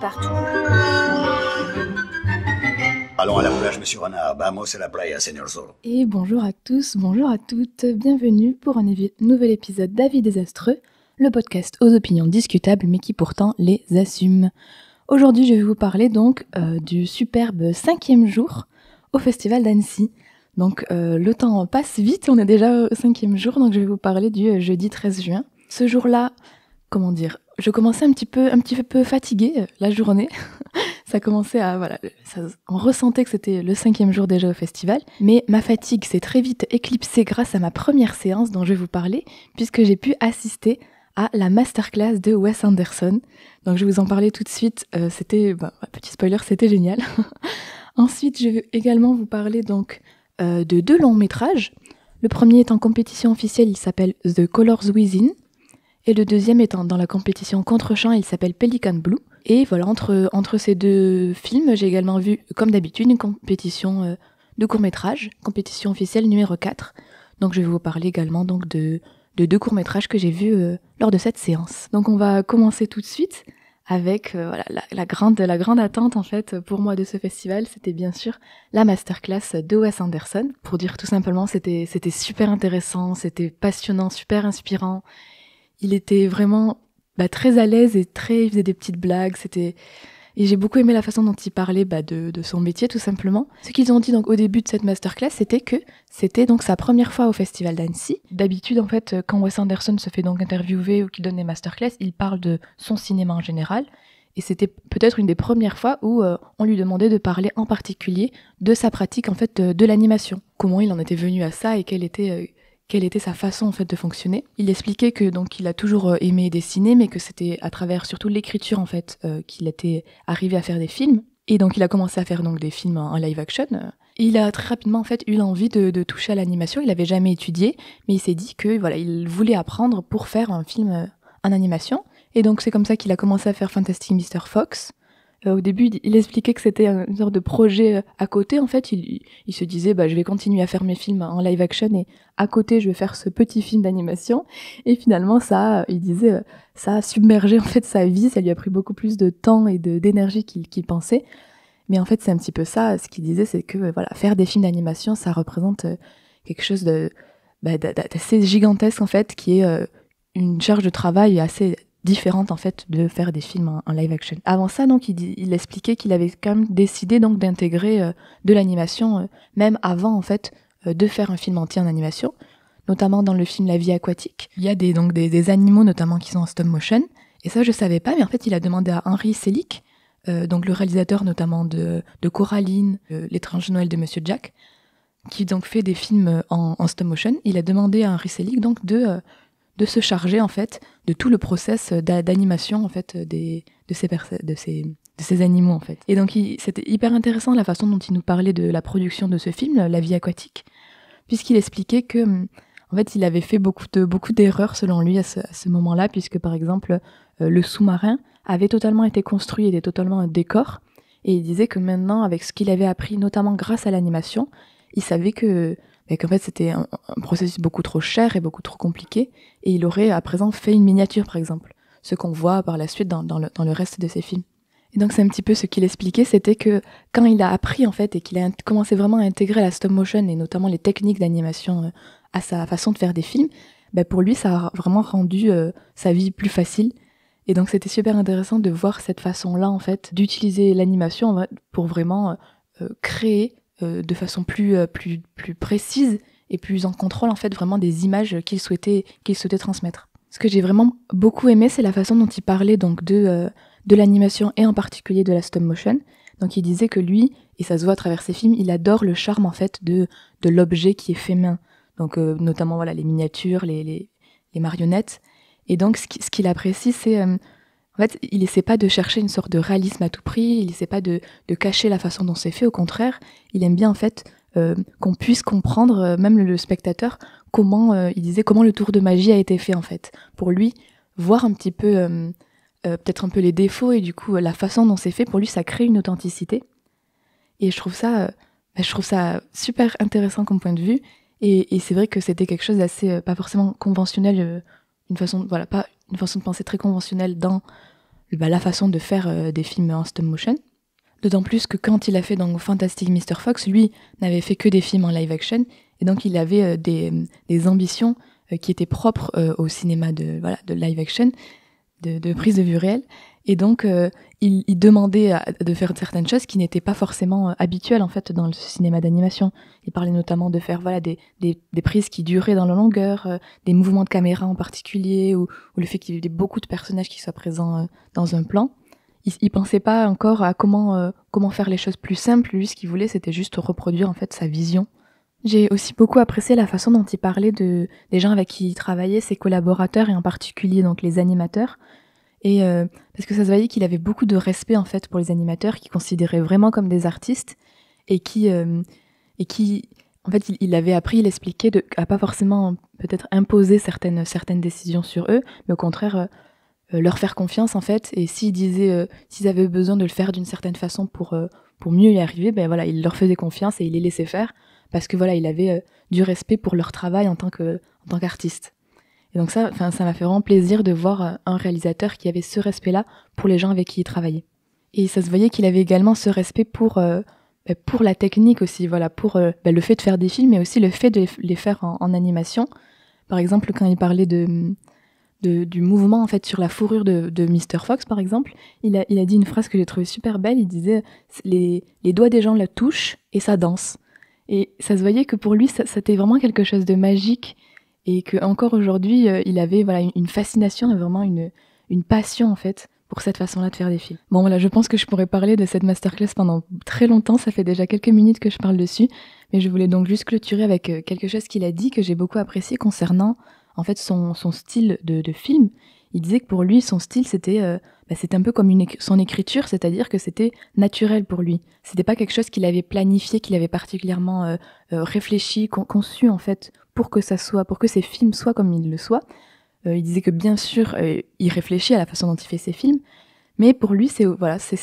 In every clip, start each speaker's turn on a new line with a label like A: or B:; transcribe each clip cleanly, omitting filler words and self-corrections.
A: partout.
B: Allons à la plage, monsieur Renard. Vamos a la playa, señor Zorro.
C: Et bonjour à tous, bonjour à toutes. Bienvenue pour un nouvel épisode d'Avis désastreux, le podcast aux opinions discutables mais qui pourtant les assume. Aujourd'hui, je vais vous parler donc du superbe 5e jour au Festival d'Annecy. Donc le temps passe vite, on est déjà au 5e jour, donc je vais vous parler du jeudi 13 juin. Ce jour-là, je commençais un petit peu fatiguée la journée. Ça commençait on ressentait que c'était le 5e jour déjà au festival, mais ma fatigue s'est très vite éclipsée grâce à ma première séance dont je vais vous parler, puisque j'ai pu assister à la masterclass de Wes Anderson. Donc je vais vous en parler tout de suite, petit spoiler, c'était génial. Ensuite, je vais également vous parler donc de 2 longs métrages. Le premier est en compétition officielle, il s'appelle The Colors Within, et le deuxième étant dans la compétition contre-champ, il s'appelle Pelican Blue. Et voilà, entre ces 2 films, j'ai également vu, comme d'habitude, une compétition de court-métrage, compétition officielle numéro 4. Donc je vais vous parler également donc de 2 courts-métrages que j'ai vus lors de cette séance. Donc on va commencer tout de suite avec la grande attente en fait pour moi de ce festival, c'était bien sûr la masterclass de Wes Anderson. Pour dire tout simplement, c'était super intéressant, c'était passionnant, super inspirant. Il était vraiment très à l'aise et il faisait des petites blagues, et j'ai beaucoup aimé la façon dont il parlait de son métier tout simplement. Ce qu'ils ont dit donc au début de cette masterclass, c'était que c'était donc sa première fois au Festival d'Annecy. D'habitude en fait, quand Wes Anderson se fait donc interviewer ou qu'il donne des masterclass, il parle de son cinéma en général, et c'était peut-être une des premières fois où on lui demandait de parler en particulier de sa pratique en fait de l'animation. Comment il en était venu à ça et quelle était sa façon en fait de fonctionner. Il expliquait que donc il a toujours aimé dessiner, mais que c'était à travers surtout l'écriture en fait qu'il était arrivé à faire des films. Et donc il a commencé à faire donc des films en live action. Et il a très rapidement en fait eu l'envie de toucher à l'animation. Il avait jamais étudié, mais il s'est dit que il voulait apprendre pour faire un film en animation. Et donc c'est comme ça qu'il a commencé à faire Fantastic Mr. Fox. Au début, il expliquait que c'était une sorte de projet à côté. En fait, il se disait, je vais continuer à faire mes films en live action et à côté, je vais faire ce petit film d'animation. Et finalement, il disait, ça a submergé en fait sa vie. Ça lui a pris beaucoup plus de temps et d'énergie qu'il pensait. Mais en fait, c'est un petit peu ça. Ce qu'il disait, c'est que faire des films d'animation, ça représente quelque chose d'assez gigantesque en fait, qui est une charge de travail assez différente en fait de faire des films en live action. Avant ça donc il expliquait qu'il avait quand même décidé donc d'intégrer de l'animation même avant en fait de faire un film entier en animation, notamment dans le film La vie aquatique. Il y a des animaux notamment qui sont en stop motion, et ça je savais pas, mais en fait il a demandé à Henry Selick, donc le réalisateur notamment de Coraline, L'étrange Noël de Monsieur Jack, qui donc fait des films en stop motion. Il a demandé à Henry Selick donc de se charger en fait de tout le process d'animation en fait de ces animaux en fait. Et donc c'était hyper intéressant la façon dont il nous parlait de la production de ce film, La vie aquatique, puisqu'il expliquait que en fait il avait fait beaucoup d'erreurs selon lui à ce moment-là, puisque par exemple le sous-marin avait totalement été construit, était totalement un décor, et il disait que maintenant avec ce qu'il avait appris notamment grâce à l'animation, il savait qu'en fait c'était un processus beaucoup trop cher et beaucoup trop compliqué, et il aurait à présent fait une miniature par exemple, ce qu'on voit par la suite dans le reste de ses films. Et donc c'est un petit peu ce qu'il expliquait, c'était que quand il a appris en fait et qu'il a commencé vraiment à intégrer la stop motion et notamment les techniques d'animation à sa façon de faire des films, pour lui ça a vraiment rendu sa vie plus facile. Et donc c'était super intéressant de voir cette façon-là en fait d'utiliser l'animation pour vraiment créer de façon plus précise et plus en contrôle en fait vraiment des images qu'il souhaitait transmettre. Ce que j'ai vraiment beaucoup aimé, c'est la façon dont il parlait donc de l'animation et en particulier de la stop motion. Donc il disait que lui, et ça se voit à travers ses films, il adore le charme en fait de l'objet qui est fait main. Donc notamment les miniatures, les marionnettes. Et donc ce qu'il apprécie, c'est en fait, il essaie pas de chercher une sorte de réalisme à tout prix, il essaie pas de cacher la façon dont c'est fait, au contraire, il aime bien en fait qu'on puisse comprendre, même le spectateur, comment le tour de magie a été fait en fait. Pour lui, voir un petit peu, peut-être un peu les défauts et du coup la façon dont c'est fait, pour lui ça crée une authenticité. Et je trouve ça super intéressant comme point de vue, et c'est vrai que c'était quelque chose d'assez pas forcément conventionnel, pas une façon de penser très conventionnelle dans la façon de faire des films en stop motion. D'autant plus que quand il a fait donc Fantastic Mr. Fox, lui n'avait fait que des films en live action, et donc il avait des ambitions qui étaient propres au cinéma de live action, de prise de vue réelle, et donc il demandait de faire certaines choses qui n'étaient pas forcément habituelles en fait dans le cinéma d'animation. Il parlait notamment de faire des prises qui duraient dans la longueur, des mouvements de caméra en particulier, ou le fait qu'il y ait beaucoup de personnages qui soient présents dans un plan. Il pensait pas encore à comment faire les choses plus simples. Lui, ce qu'il voulait, c'était juste reproduire en fait sa vision. J'ai aussi beaucoup apprécié la façon dont il parlait des gens avec qui il travaillait, ses collaborateurs, et en particulier donc les animateurs. Et parce que ça se voyait qu'il avait beaucoup de respect en fait pour les animateurs, qu'il considérait vraiment comme des artistes, et qui en fait il avait appris, il expliquait à pas forcément peut-être imposer certaines décisions sur eux, mais au contraire leur faire confiance en fait, et s'ils avaient besoin de le faire d'une certaine façon pour mieux y arriver, ben voilà, il leur faisait confiance et il les laissait faire, parce que voilà, il avait du respect pour leur travail en tant qu'artiste. Et donc ça m'a fait vraiment plaisir de voir un réalisateur qui avait ce respect-là pour les gens avec qui il travaillait. Et ça se voyait qu'il avait également ce respect pour la technique aussi, voilà, pour le fait de faire des films, mais aussi le fait de les faire en animation. Par exemple, quand il parlait du mouvement en fait sur la fourrure de Mr. Fox par exemple, il a dit une phrase que j'ai trouvée super belle. Il disait les doigts des gens la touchent et ça danse. Et ça se voyait que pour lui c'était vraiment quelque chose de magique, et que encore aujourd'hui il avait voilà une fascination et vraiment une passion en fait pour cette façon-là de faire des films. Bon voilà, je pense que je pourrais parler de cette masterclass pendant très longtemps, ça fait déjà quelques minutes que je parle dessus, mais je voulais donc juste clôturer avec quelque chose qu'il a dit que j'ai beaucoup apprécié concernant en fait son style de film. Il disait que pour lui son style c'était un peu comme son écriture, c'est-à-dire que c'était naturel pour lui. C'était pas quelque chose qu'il avait planifié, qu'il avait particulièrement réfléchi, conçu en fait pour que ses films soient comme il le soit. Il disait que bien sûr il réfléchit à la façon dont il fait ses films, mais pour lui c'est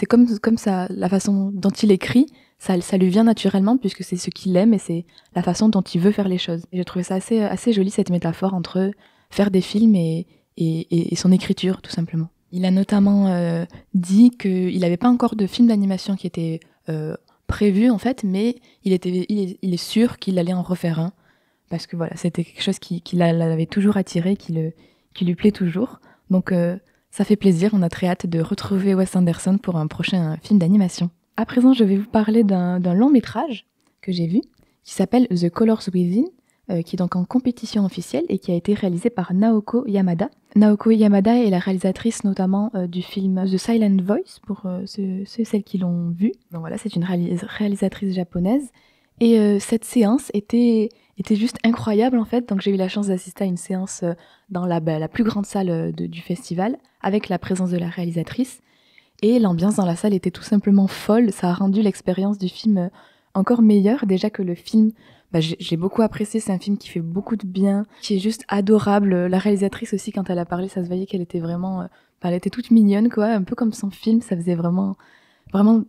C: comme ça, la façon dont il écrit, ça lui vient naturellement puisque c'est ce qu'il aime et c'est la façon dont il veut faire les choses. Et j'ai trouvé ça assez joli, cette métaphore entre faire des films et son écriture tout simplement. Il a notamment dit qu'il n'avait pas encore de film d'animation qui était prévu en fait, mais il est sûr qu'il allait en refaire un, parce que voilà, c'était quelque chose qui l'avait toujours attiré, qui lui plaît toujours. Donc ça fait plaisir, on a très hâte de retrouver Wes Anderson pour un prochain film d'animation. À présent, je vais vous parler d'un long métrage que j'ai vu, qui s'appelle The Colors Within, qui est donc en compétition officielle et qui a été réalisé par Naoko Yamada. Naoko Yamada est la réalisatrice notamment du film The Silent Voice, pour celles qui l'ont vu. Donc voilà, c'est une réalisatrice japonaise. Et cette séance était juste incroyable en fait. Donc j'ai eu la chance d'assister à une séance dans la plus grande salle du festival, avec la présence de la réalisatrice. Et l'ambiance dans la salle était tout simplement folle. Ça a rendu l'expérience du film encore meilleure. Déjà que le film, j'ai beaucoup apprécié. C'est un film qui fait beaucoup de bien, qui est juste adorable. La réalisatrice aussi, quand elle a parlé, ça se voyait qu'elle était vraiment... elle était toute mignonne, quoi. Un peu comme son film. Ça faisait vraiment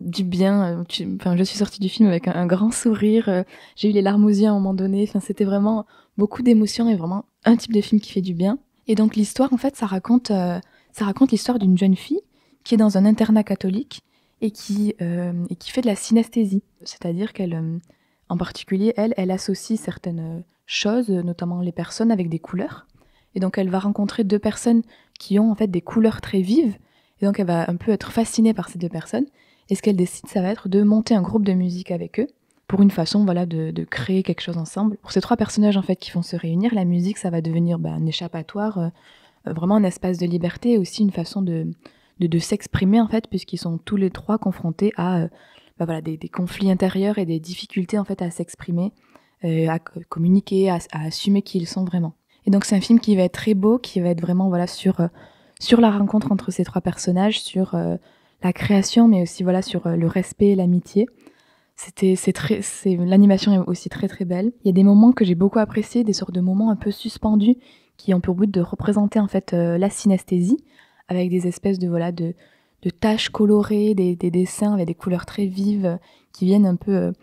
C: du bien. Je suis sortie du film avec un grand sourire. J'ai eu les larmes aux yeux à un moment donné. C'était vraiment beaucoup d'émotions et vraiment un type de film qui fait du bien. Et donc l'histoire, en fait, ça raconte l'histoire d'une jeune fille qui est dans un internat catholique et qui fait de la synesthésie. C'est-à-dire qu'elle, en particulier, elle associe certaines choses, notamment les personnes, avec des couleurs. Et donc elle va rencontrer deux personnes qui ont en fait des couleurs très vives. Et donc elle va un peu être fascinée par ces deux personnes. Et ce qu'elle décide, ça va être de monter un groupe de musique avec eux, pour une façon de créer quelque chose ensemble. Pour ces trois personnages en fait qui vont se réunir, la musique, ça va devenir un échappatoire, vraiment un espace de liberté, et aussi une façon de s'exprimer en fait, puisqu'ils sont tous les trois confrontés à des conflits intérieurs et des difficultés en fait à s'exprimer, à communiquer, à assumer qui ils sont vraiment. Et donc c'est un film qui va être très beau, qui va être vraiment sur la rencontre entre ces trois personnages, sur la création, mais aussi sur le respect et l'amitié. L'animation est aussi très très belle. Il y a des moments que j'ai beaucoup appréciés, des sortes de moments un peu suspendus qui ont pour but de représenter en fait la synesthésie, avec des espèces de taches colorées, des dessins avec des couleurs très vives qui viennent un peu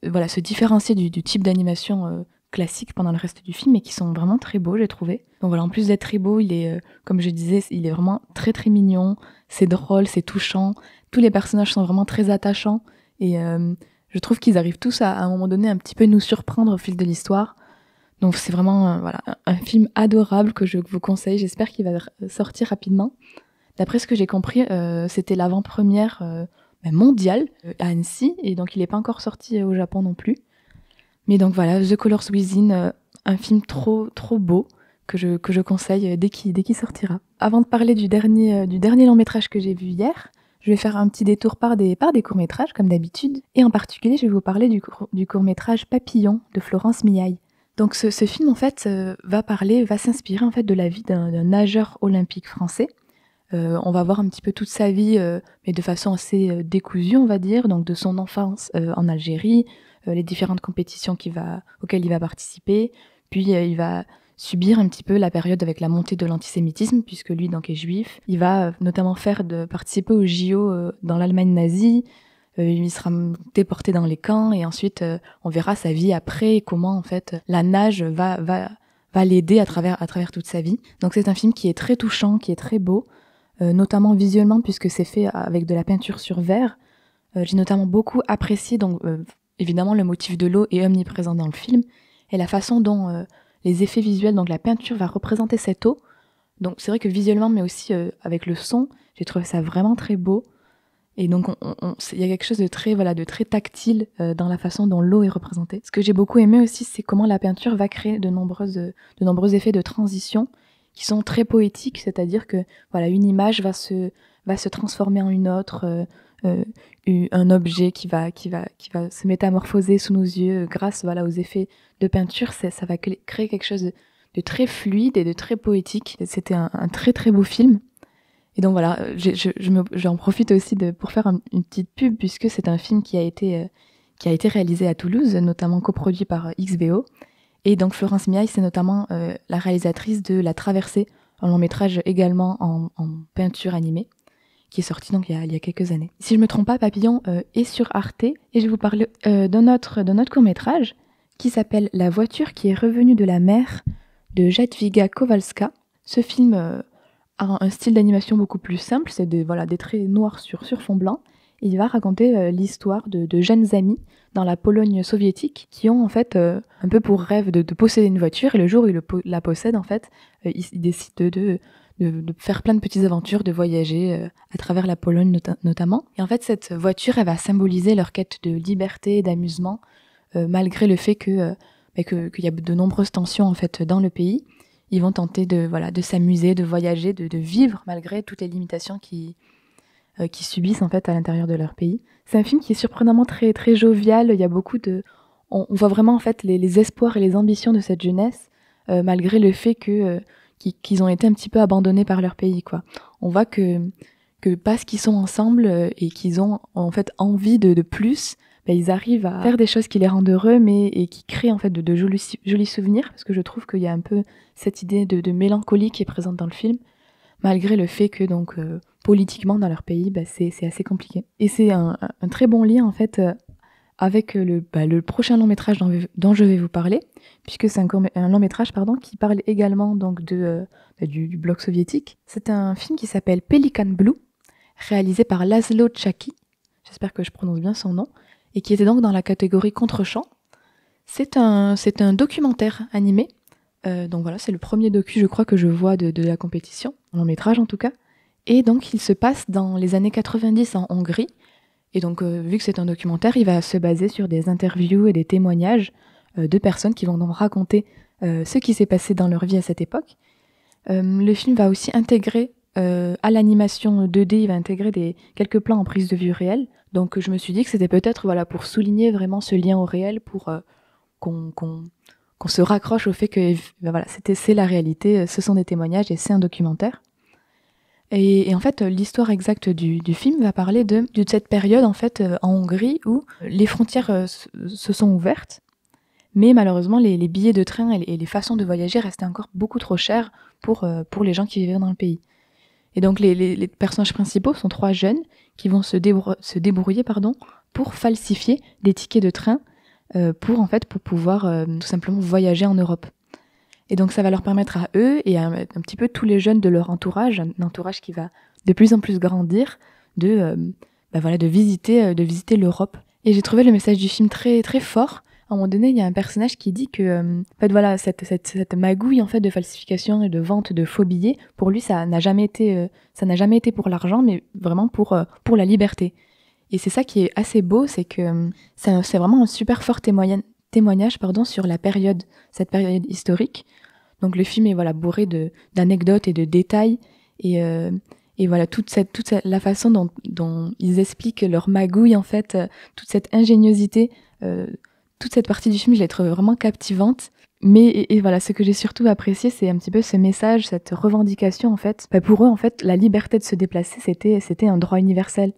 C: se différencier du type d'animation classiques pendant le reste du film et qui sont vraiment très beaux, j'ai trouvé. Donc voilà, en plus d'être très beau, il est, comme je disais, il est vraiment très très mignon, c'est drôle, c'est touchant, tous les personnages sont vraiment très attachants et je trouve qu'ils arrivent tous à un moment donné un petit peu nous surprendre au fil de l'histoire. Donc c'est vraiment voilà, un film adorable que je vous conseille, j'espère qu'il va sortir rapidement. D'après ce que j'ai compris, c'était l'avant-première mondiale à Annecy, et donc il n'est pas encore sorti au Japon non plus. Mais donc voilà, The Colors Within, un film trop trop beau que je conseille dès qu'il sortira. Avant de parler du dernier long métrage que j'ai vu hier, je vais faire un petit détour par des courts-métrages comme d'habitude, et en particulier je vais vous parler du court-métrage Papillon de Florence Miaille. Donc ce film en fait va s'inspirer en fait de la vie d'un nageur olympique français. On va voir un petit peu toute sa vie, mais de façon assez décousue, on va dire, donc de son enfance en Algérie, les différentes compétitions auxquelles il va participer, puis il va subir un petit peu la période avec la montée de l'antisémitisme, puisque lui donc est juif. Il va notamment participer aux JO dans l'Allemagne nazie, il sera déporté dans les camps, et ensuite on verra sa vie après, comment en fait la nage va l'aider à travers toute sa vie. Donc c'est un film qui est très touchant, qui est très beau, notamment visuellement puisque c'est fait avec de la peinture sur verre. J'ai notamment beaucoup apprécié, donc évidemment le motif de l'eau est omniprésent dans le film, et la façon dont les effets visuels, donc la peinture va représenter cette eau. Donc c'est vrai que visuellement, mais aussi avec le son, j'ai trouvé ça vraiment très beau. Et donc il y a quelque chose de très tactile dans la façon dont l'eau est représentée. Ce que j'ai beaucoup aimé aussi, c'est comment la peinture va créer de nombreux effets de transition qui sont très poétiques, c'est-à-dire que voilà, une image va se transformer en une autre, un objet qui va se métamorphoser sous nos yeux grâce aux effets de peinture. Ça va créer quelque chose de très fluide et de très poétique. C'était un très très beau film. Et donc voilà, j'en profite aussi pour faire une petite pub, puisque c'est un film qui a été réalisé à Toulouse, notamment coproduit par XBO. Et donc Florence Miaille, c'est notamment la réalisatrice de La Traversée, un long métrage également en peinture animée, qui est sorti donc il y a quelques années. Si je me trompe pas, Papillon est sur Arte, et je vais vous parler d'un autre court-métrage qui s'appelle La voiture qui est revenue de la mer de Jadwiga Kowalska. Ce film a un style d'animation beaucoup plus simple, c'est des traits noirs sur fond blanc. Et il va raconter l'histoire de jeunes amis dans la Pologne soviétique qui ont en fait un peu pour rêve de posséder une voiture, et le jour où ils la possèdent en fait, ils décident de faire plein de petites aventures, de voyager à travers la Pologne notamment. Et en fait cette voiture, elle va symboliser leur quête de liberté et d'amusement, malgré le fait qu'il y a de nombreuses tensions en fait dans le pays. Ils vont tenter de s'amuser, de voyager, de vivre malgré toutes les limitations qui subissent en fait à l'intérieur de leur pays. C'est un film qui est surprenamment très très jovial. Il y a beaucoup on voit vraiment en fait les espoirs et les ambitions de cette jeunesse, malgré le fait qu'ils ont été un petit peu abandonnés par leur pays, quoi. On voit que parce qu'ils sont ensemble et qu'ils ont en fait envie de plus, ils arrivent à faire des choses qui les rendent heureux, et qui créent en fait de jolis souvenirs, parce que je trouve qu'il y a un peu cette idée de mélancolie qui est présente dans le film, malgré le fait que donc politiquement dans leur pays, c'est assez compliqué. Et c'est un très bon lien en fait avec le prochain long métrage dont je vais vous parler, puisque c'est un long métrage qui parle également donc du bloc soviétique. C'est un film qui s'appelle Pelican Blue, réalisé par Laszlo Tchaki, j'espère que je prononce bien son nom, et qui était donc dans la catégorie contre-champ. C'est un documentaire animé. Donc voilà, c'est le premier docu, je crois, que je vois de la compétition, un long métrage en tout cas. Et donc il se passe dans les années 90 en Hongrie. Et donc vu que c'est un documentaire, il va se baser sur des interviews et des témoignages de personnes qui vont donc raconter ce qui s'est passé dans leur vie à cette époque. Le film va aussi intégrer à l'animation 2D, il va intégrer quelques plans en prise de vue réelle. Donc je me suis dit que c'était peut-être pour souligner vraiment ce lien au réel, pour qu'on se raccroche au fait que c'est la réalité, ce sont des témoignages et c'est un documentaire. Et en fait, l'histoire exacte du film va parler de cette période en fait en Hongrie où les frontières se sont ouvertes, mais malheureusement les billets de train et les façons de voyager restaient encore beaucoup trop chers pour les gens qui vivaient dans le pays. Et donc les personnages principaux sont 3 jeunes qui vont se débrouiller pour falsifier des tickets de train pour pouvoir tout simplement voyager en Europe. Et donc ça va leur permettre à eux et à un petit peu tous les jeunes de leur entourage, un entourage qui va de plus en plus grandir, de visiter l'Europe. Et j'ai trouvé le message du film très très fort. À un moment donné, il y a un personnage qui dit que cette magouille en fait de falsification et de vente de faux billets, pour lui ça n'a jamais été pour l'argent, mais vraiment pour la liberté. Et c'est ça qui est assez beau, c'est que c'est vraiment un super fort témoignage sur cette période historique. Donc le film est bourré d'anecdotes et de détails et voilà la façon dont ils expliquent leur magouille en fait, toute cette ingéniosité, toute cette partie du film je l'ai trouvée vraiment captivante. Mais voilà, ce que j'ai surtout apprécié, c'est un petit peu ce message, cette revendication en fait. Pour eux en fait, la liberté de se déplacer, c'était un droit universel.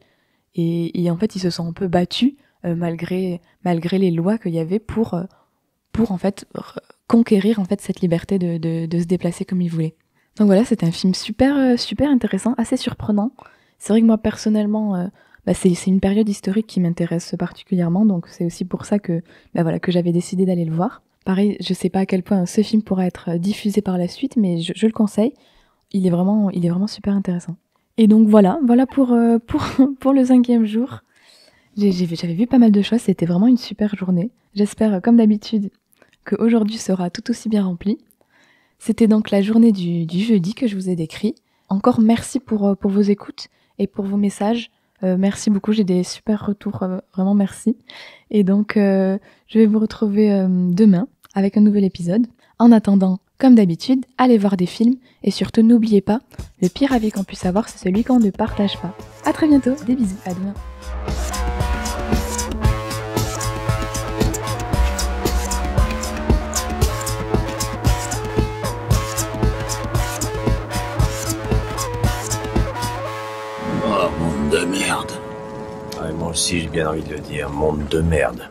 C: Et en fait, ils se sont un peu battus malgré les lois qu'il y avait pour en fait conquérir en fait cette liberté de se déplacer comme ils voulaient. Donc voilà, c'est un film super intéressant, assez surprenant. C'est vrai que moi personnellement, c'est une période historique qui m'intéresse particulièrement, donc c'est aussi pour ça que j'avais décidé d'aller le voir. Pareil, je sais pas à quel point ce film pourra être diffusé par la suite, mais je le conseille. Il est vraiment super intéressant. Et donc voilà pour le 5e jour. J'avais vu pas mal de choses, c'était vraiment une super journée. J'espère, comme d'habitude, qu'aujourd'hui sera tout aussi bien rempli. C'était donc la journée du jeudi que je vous ai décrit. Encore merci pour vos écoutes et pour vos messages. Merci beaucoup, j'ai des super retours, vraiment merci. Et donc, je vais vous retrouver demain avec un nouvel épisode. En attendant, comme d'habitude, allez voir des films et surtout n'oubliez pas, le pire avis qu'on puisse avoir, c'est celui qu'on ne partage pas. À très bientôt, des bisous, à demain.
B: Oh, monde de merde.
A: Ouais, moi aussi j'ai bien envie de le dire, monde de merde.